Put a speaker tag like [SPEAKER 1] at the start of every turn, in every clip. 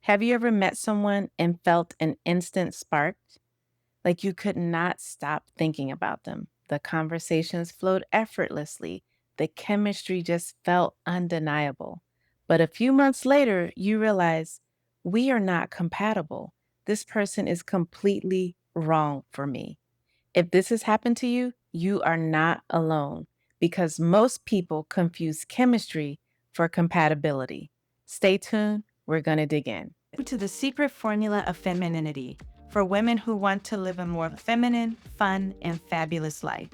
[SPEAKER 1] Have you ever met someone and felt an instant spark? Like you could not stop thinking about them. The conversations flowed effortlessly. The chemistry just felt undeniable. But a few months later, you realize we are not compatible. This person is completely wrong for me. If this has happened to you, you are not alone because most people confuse chemistry for compatibility. Stay tuned. We're going to dig in.
[SPEAKER 2] To the secret formula of femininity for women who want to live a more feminine, fun, and fabulous life.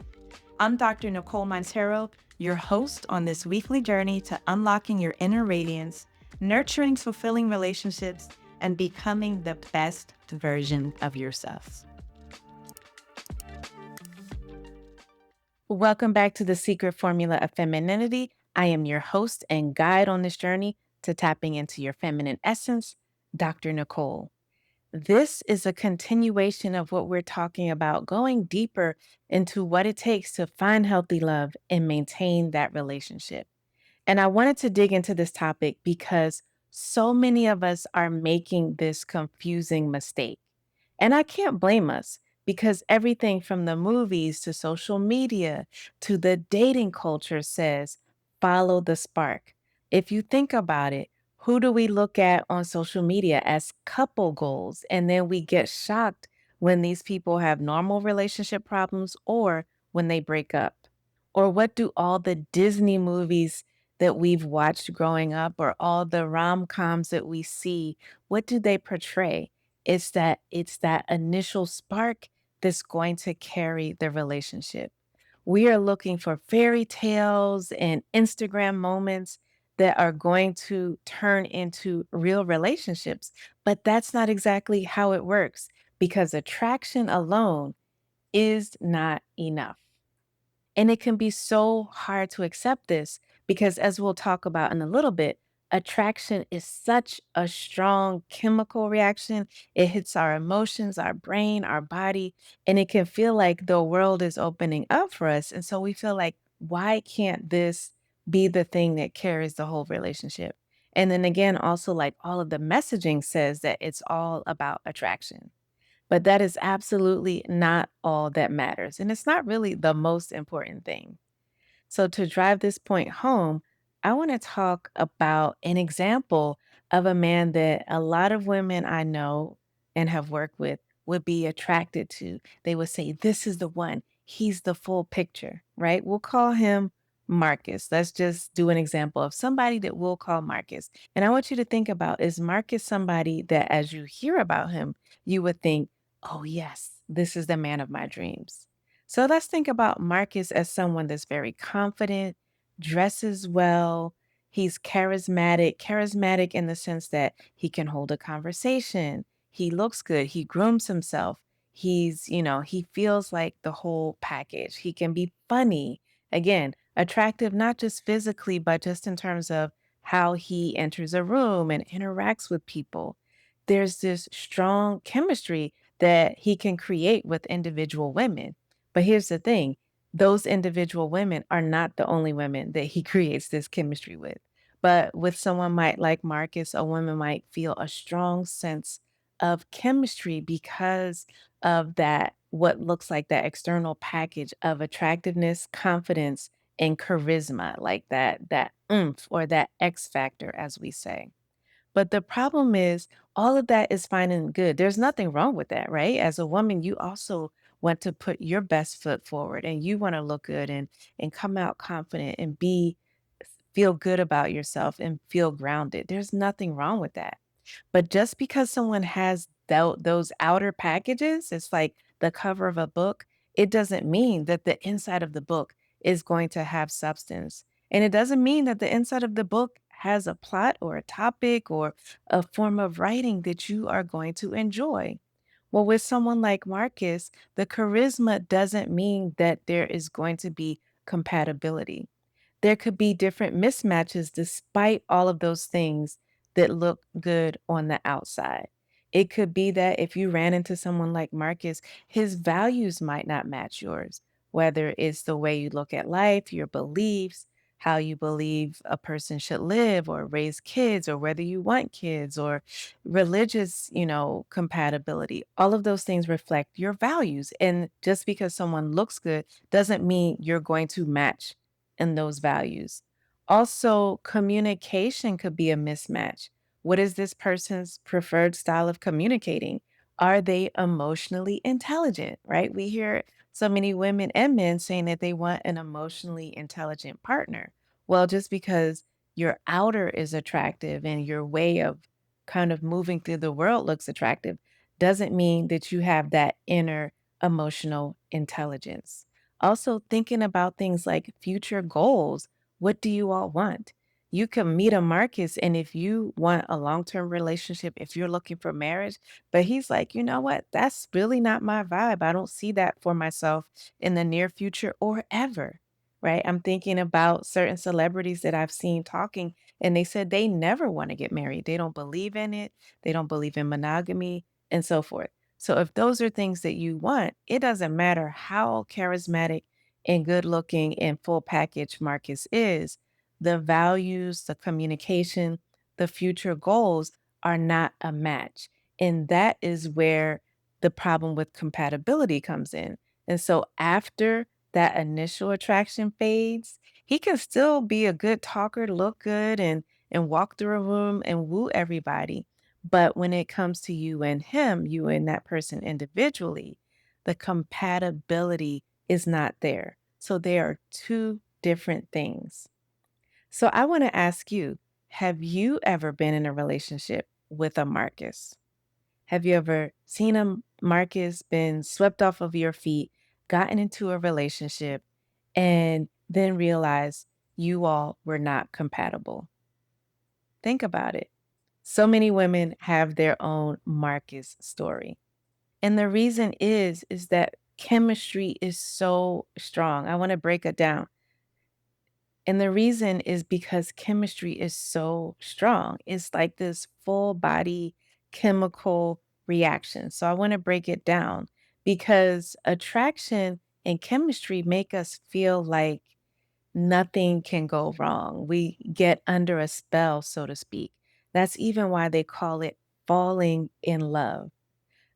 [SPEAKER 2] I'm Dr. Nicole Monteiro, your host on this weekly journey to unlocking your inner radiance, nurturing fulfilling relationships, and becoming the best version of yourself.
[SPEAKER 1] Welcome back to the secret formula of femininity. I am your host and guide on this journey to tapping into your feminine essence, Dr. Nicole. This is a continuation of what we're talking about, going deeper into what it takes to find healthy love and maintain that relationship. And I wanted to dig into this topic because so many of us are making this confusing mistake. And I can't blame us because everything from the movies to social media to the dating culture says follow the spark. If you think about it, who do we look at on social media as couple goals? And then we get shocked when these people have normal relationship problems or when they break up. Or what do all the Disney movies that we've watched growing up or all the rom-coms that we see, what do they portray? It's that initial spark that's going to carry the relationship. We are looking for fairy tales and Instagram moments that are going to turn into real relationships, but that's not exactly how it works because attraction alone is not enough. And it can be so hard to accept this because, as we'll talk about in a little bit, attraction is such a strong chemical reaction. It hits our emotions, our brain, our body, and it can feel like the world is opening up for us. And so we feel like, why can't this be the thing that carries the whole relationship? And then again, also like all of the messaging says that it's all about attraction. But that is absolutely not all that matters. And it's not really the most important thing. So, to drive this point home, I want to talk about an example of a man that a lot of women I know and have worked with would be attracted to. They would say, this is the one. He's the full picture, right? We'll call him Marcus. Let's just do an example of somebody that we'll call Marcus. And I want you to think about, is Marcus somebody that as you hear about him, you would think, oh, yes, this is the man of my dreams? So let's think about Marcus as someone that's very confident, dresses well. He's charismatic in the sense that he can hold a conversation. He looks good. He grooms himself. He feels like the whole package. He can be funny. Again, attractive, not just physically, but just in terms of how he enters a room and interacts with people. There's this strong chemistry that he can create with individual women. But here's the thing, those individual women are not the only women that he creates this chemistry with. But with someone might like Marcus, a woman might feel a strong sense of chemistry because of that, what looks like that external package of attractiveness, confidence, and charisma, like that oomph or that X factor, as we say. But the problem is all of that is fine and good. There's nothing wrong with that, right? As a woman, you also want to put your best foot forward and you want to look good and come out confident and feel good about yourself and feel grounded. There's nothing wrong with that. But just because someone has those outer packages, it's like the cover of a book, it doesn't mean that the inside of the book is going to have substance. And it doesn't mean that the inside of the book has a plot or a topic or a form of writing that you are going to enjoy. Well, with someone like Marcus, the charisma doesn't mean that there is going to be compatibility. There could be different mismatches despite all of those things that look good on the outside. It could be that if you ran into someone like Marcus, his values might not match yours, whether it's the way you look at life, your beliefs, how you believe a person should live or raise kids or whether you want kids or religious, compatibility. All of those things reflect your values. And just because someone looks good doesn't mean you're going to match in those values. Also, communication could be a mismatch. What is this person's preferred style of communicating? Are they emotionally intelligent, right? We hear so many women and men saying that they want an emotionally intelligent partner. Well, just because your outer is attractive and your way of kind of moving through the world looks attractive doesn't mean that you have that inner emotional intelligence. Also, thinking about things like future goals. What do you all want? You can meet a Marcus, and if you want a long term relationship, if you're looking for marriage, but he's like, you know what? That's really not my vibe. I don't see that for myself in the near future or ever. Right. I'm thinking about certain celebrities that I've seen talking, and they said they never want to get married. They don't believe in it. They don't believe in monogamy and so forth. So, if those are things that you want, it doesn't matter how charismatic and good looking and full package Marcus is. The values, the communication, the future goals are not a match. And that is where the problem with compatibility comes in. And so after that initial attraction fades, he can still be a good talker, look good and walk through a room and woo everybody. But when it comes to you and him, you and that person individually, the compatibility is not there. So they are two different things. So I want to ask you, have you ever been in a relationship with a Marcus? Have you ever seen a Marcus, been swept off of your feet, gotten into a relationship, and then realized you all were not compatible? Think about it. So many women have their own Marcus story. And the reason is that chemistry is so strong. I want to break it down. And the reason is because chemistry is so strong. It's like this full body chemical reaction. So I want to break it down because attraction and chemistry make us feel like nothing can go wrong. We get under a spell, so to speak. That's even why they call it falling in love.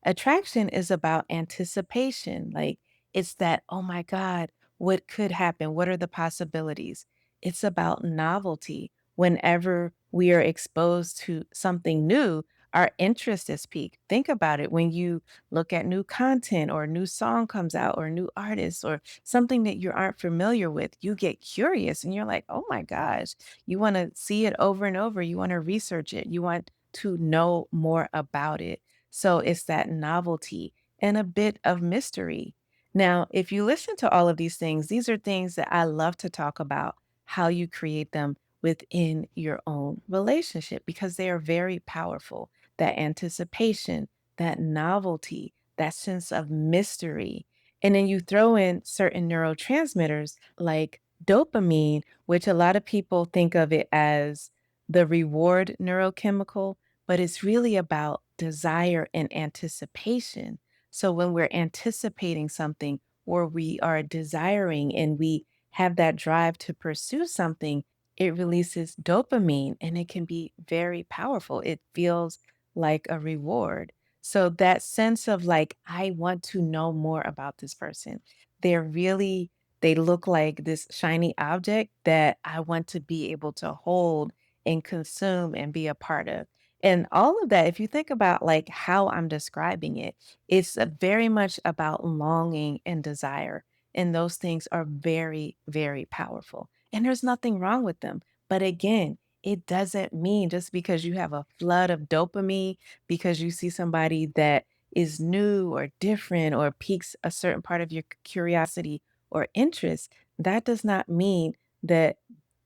[SPEAKER 1] Attraction is about anticipation. Like it's that, oh my God, what could happen? What are the possibilities? It's about novelty. Whenever we are exposed to something new, our interest is piqued. Think about it when you look at new content or a new song comes out or a new artist or something that you aren't familiar with, you get curious and you're like, oh my gosh, you want to see it over and over. You want to research it. You want to know more about it. So it's that novelty and a bit of mystery. Now, if you listen to all of these things, these are things that I love to talk about how you create them within your own relationship because they are very powerful. That anticipation, that novelty, that sense of mystery. And then you throw in certain neurotransmitters like dopamine, which a lot of people think of it as the reward neurochemical, but it's really about desire and anticipation. So when we're anticipating something or we are desiring and we have that drive to pursue something, it releases dopamine and it can be very powerful. It feels like a reward. So that sense of like, I want to know more about this person. They're really, they look like this shiny object that I want to be able to hold and consume and be a part of. And all of that, if you think about like how I'm describing it, it's very much about longing and desire. And those things are very, very powerful. And there's nothing wrong with them. But again, it doesn't mean just because you have a flood of dopamine, because you see somebody that is new or different or piques a certain part of your curiosity or interest, that does not mean that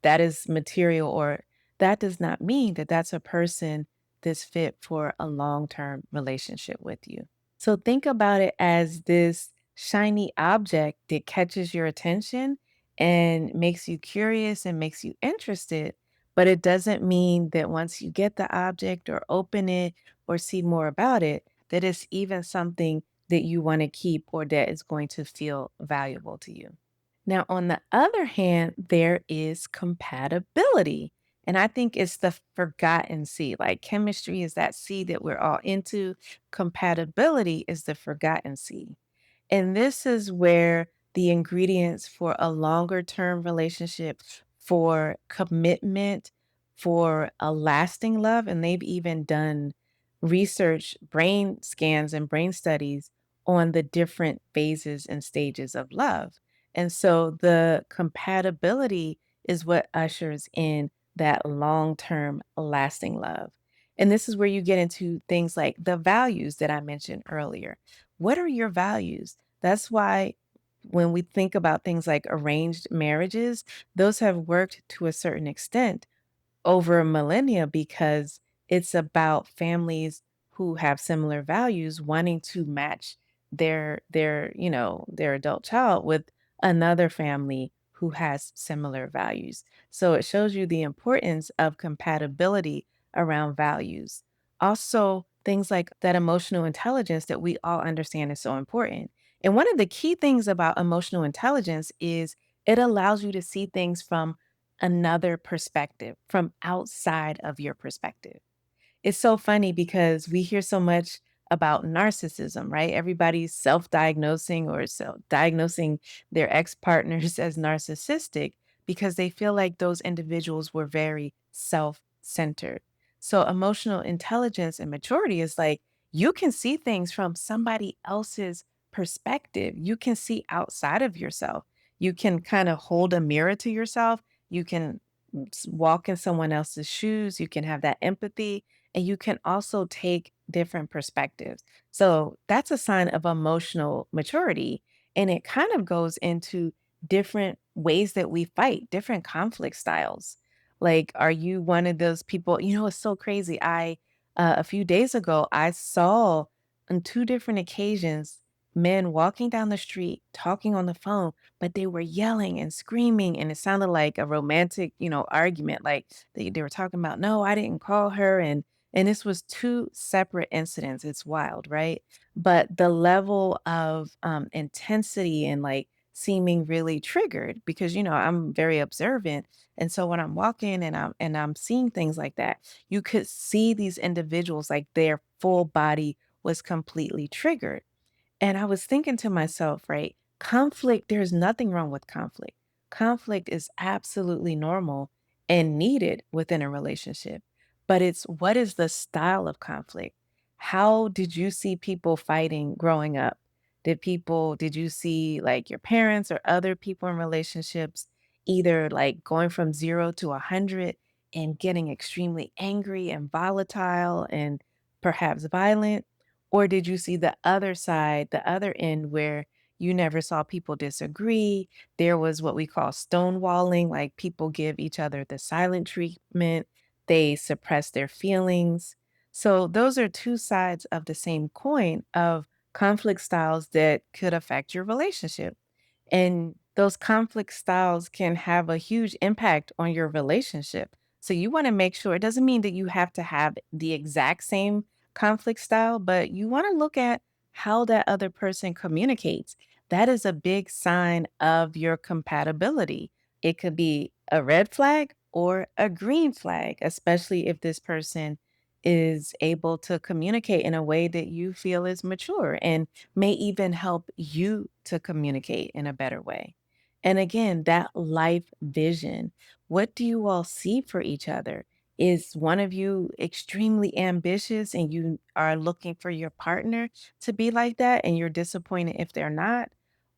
[SPEAKER 1] that is material or that does not mean that that's a person that's fit for a long term relationship with you. So think about it as this shiny object that catches your attention and makes you curious and makes you interested. But it doesn't mean that once you get the object or open it or see more about it, that it's even something that you want to keep or that is going to feel valuable to you. Now, on the other hand, there is compatibility. And I think it's the forgotten C. Like chemistry is that C that we're all into. Compatibility is the forgotten C. And this is where the ingredients for a longer term relationship, for commitment, for a lasting love, and they've even done research, brain scans, and brain studies on the different phases and stages of love. And so the compatibility is what ushers in that long term lasting love. And this is where you get into things like the values that I mentioned earlier. What are your values? That's why when we think about things like arranged marriages, those have worked to a certain extent over millennia because it's about families who have similar values wanting to match their adult child with another family who has similar values. So it shows you the importance of compatibility around values. Also, things like that emotional intelligence that we all understand is so important. And one of the key things about emotional intelligence is it allows you to see things from another perspective, from outside of your perspective. It's so funny because we hear so much about narcissism, right? Everybody's self-diagnosing or self-diagnosing their ex-partners as narcissistic because they feel like those individuals were very self-centered. So emotional intelligence and maturity is like you can see things from somebody else's perspective. You can see outside of yourself. You can kind of hold a mirror to yourself. You can walk in someone else's shoes. You can have that empathy and you can also take different perspectives. So that's a sign of emotional maturity. And it kind of goes into different ways that we fight, different conflict styles. Like, are you one of those people? It's so crazy. A few days ago, I saw on two different occasions men walking down the street talking on the phone, but they were yelling and screaming, and it sounded like a romantic, argument. Like they were talking about, no, I didn't call her. And this was 2 separate incidents, it's wild, right? But the level of, intensity and, like, seeming really triggered because, I'm very observant, and so when I'm walking and I'm seeing things like that, you could see these individuals, like, their full body was completely triggered. And I was thinking to myself, right? Conflict, there's nothing wrong with conflict. Conflict is absolutely normal and needed within a relationship. But it's what is the style of conflict? How did you see people fighting growing up? Did you see like your parents or other people in relationships either like going from 0 to 100 and getting extremely angry and volatile and perhaps violent? Or did you see the other side, the other end where you never saw people disagree? There was what we call stonewalling, like people give each other the silent treatment, they suppress their feelings. So, those are two sides of the same coin of conflict styles that could affect your relationship. And those conflict styles can have a huge impact on your relationship. So you want to make sure it doesn't mean that you have to have the exact same conflict style, but you want to look at how that other person communicates. That is a big sign of your compatibility. It could be a red flag or a green flag, especially if this person is able to communicate in a way that you feel is mature and may even help you to communicate in a better way. And again, that life vision. What do you all see for each other? Is one of you extremely ambitious and you are looking for your partner to be like that and you're disappointed if they're not?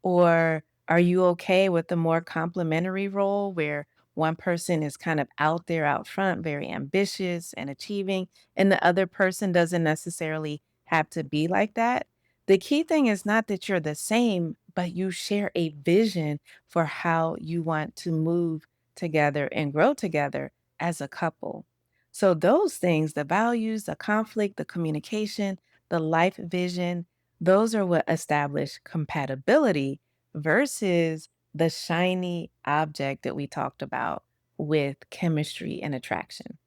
[SPEAKER 1] Or are you okay with the more complementary role where one person is kind of out there, out front, very ambitious and achieving, and the other person doesn't necessarily have to be like that? The key thing is not that you're the same, but you share a vision for how you want to move together and grow together as a couple. So, those things, the values, the conflict, the communication, the life vision, those are what establish compatibility versus the shiny object that we talked about with chemistry and attraction.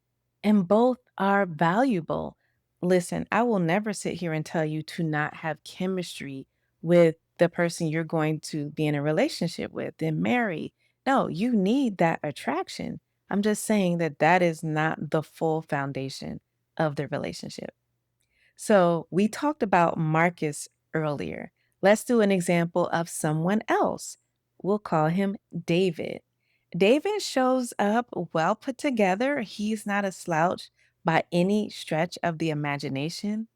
[SPEAKER 1] And both are valuable. Listen, I will never sit here and tell you to not have chemistry with the person you're going to be in a relationship with and marry. No, you need that attraction. I'm just saying that that is not the full foundation of the relationship. So we talked about Marcus earlier. Let's do an example of someone else. We'll call him David. David shows up well put together. He's not a slouch by any stretch of the imagination,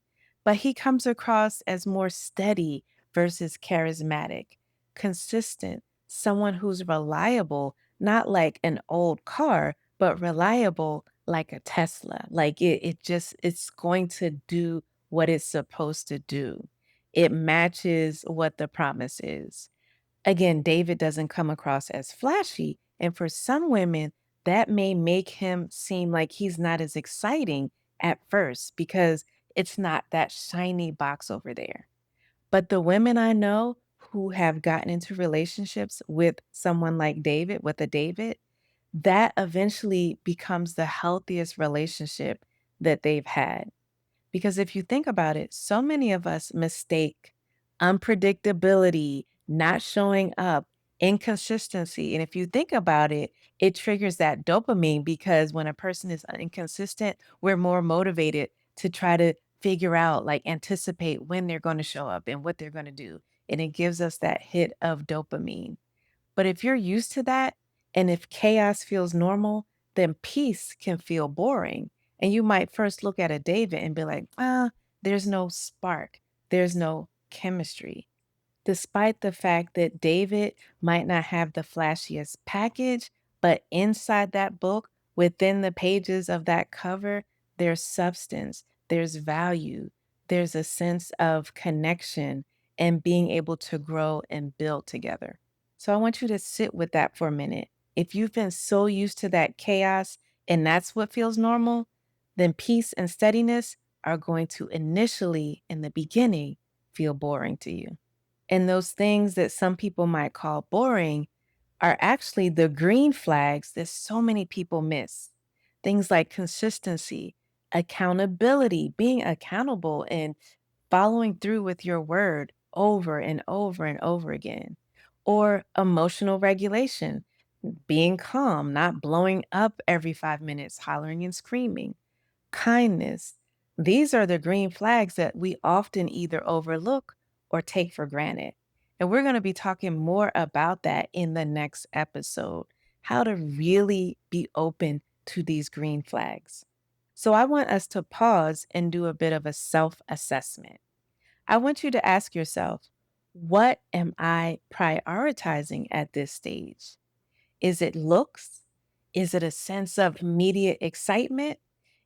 [SPEAKER 1] but he comes across as more steady versus charismatic, consistent, someone who's reliable, not like an old car, but reliable like a Tesla. Like it's going to do what it's supposed to do. It matches what the promise is. Again, David doesn't come across as flashy. And for some women, that may make him seem like he's not as exciting at first because it's not that shiny box over there. But the women I know who have gotten into relationships with someone like David, with a David, that eventually becomes the healthiest relationship that they've had. Because if you think about it, so many of us mistake unpredictability, not showing up, inconsistency. And if you think about it, it triggers that dopamine because when a person is inconsistent, we're more motivated to try to figure out, like anticipate when they're going to show up and what they're going to do. And it gives us that hit of dopamine. But if you're used to that, and if chaos feels normal, then peace can feel boring. And you might first look at a David and be like, there's no spark, there's no chemistry. Despite the fact that David might not have the flashiest package, but inside that book, within the pages of that cover, there's substance, there's value, there's a sense of connection and being able to grow and build together. So I want you to sit with that for a minute. If you've been so used to that chaos and that's what feels normal, then peace and steadiness are going to initially, in the beginning, feel boring to you. And those things that some people might call boring are actually the green flags that so many people miss. Things like consistency, accountability, being accountable and following through with your word over and over and over again, or emotional regulation, being calm, not blowing up every 5 minutes, hollering and screaming kindness. These are the green flags that we often either overlook or take for granted. And we're going to be talking more about that in the next episode, how to really be open to these green flags. So I want us to pause and do a bit of a self assessment. I want you to ask yourself, what am I prioritizing at this stage? Is it looks? Is it a sense of immediate excitement?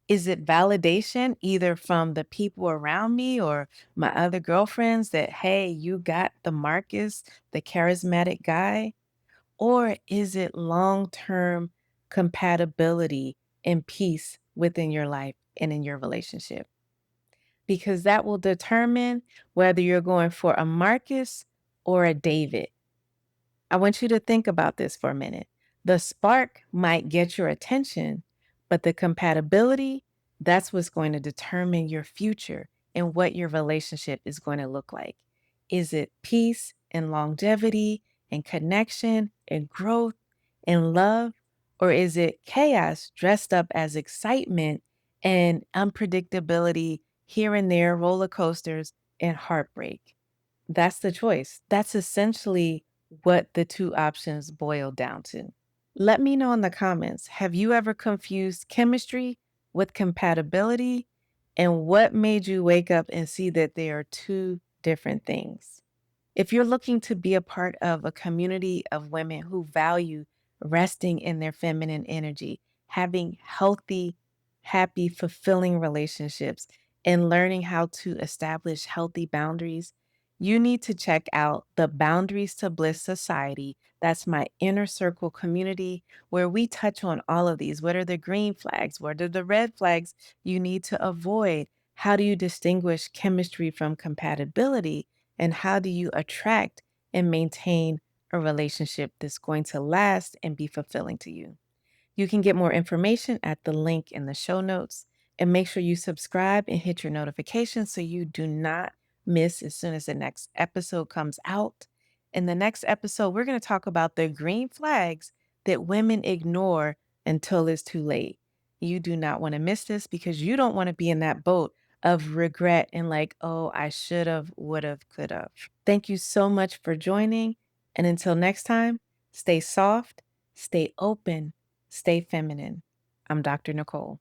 [SPEAKER 1] Is it validation either from the people around me or my other girlfriends that, hey, you got the Marcus, the charismatic guy? Or is it long term compatibility and peace within your life and in your relationship? Because that will determine whether you're going for a Marcus or a David. I want you to think about this for a minute. The spark might get your attention, but the compatibility, that's what's going to determine your future and what your relationship is going to look like. Is it peace and longevity and connection and growth and love? Or is it chaos dressed up as excitement and unpredictability here and there, roller coasters and heartbreak? That's the choice. That's essentially what the two options boil down to. Let me know in the comments, have you ever confused chemistry with compatibility? And what made you wake up and see that they are two different things? If you're looking to be a part of a community of women who value resting in their feminine energy, having healthy, happy, fulfilling relationships, and learning how to establish healthy boundaries, you need to check out the Boundaries to Bliss Society. That's my inner circle community where we touch on all of these. What are the green flags? What are the red flags you need to avoid? How do you distinguish chemistry from compatibility? And how do you attract and maintain a relationship that's going to last and be fulfilling to you? You can get more information at the link in the show notes and make sure you subscribe and hit your notifications so you do not miss as soon as the next episode comes out. In the next episode, we're going to talk about the green flags that women ignore until it's too late. You do not want to miss this because you don't want to be in that boat of regret and like, oh, I should have, would have, could have. Thank you so much for joining. And until next time, stay soft, stay open, stay feminine. I'm Dr. Nicole.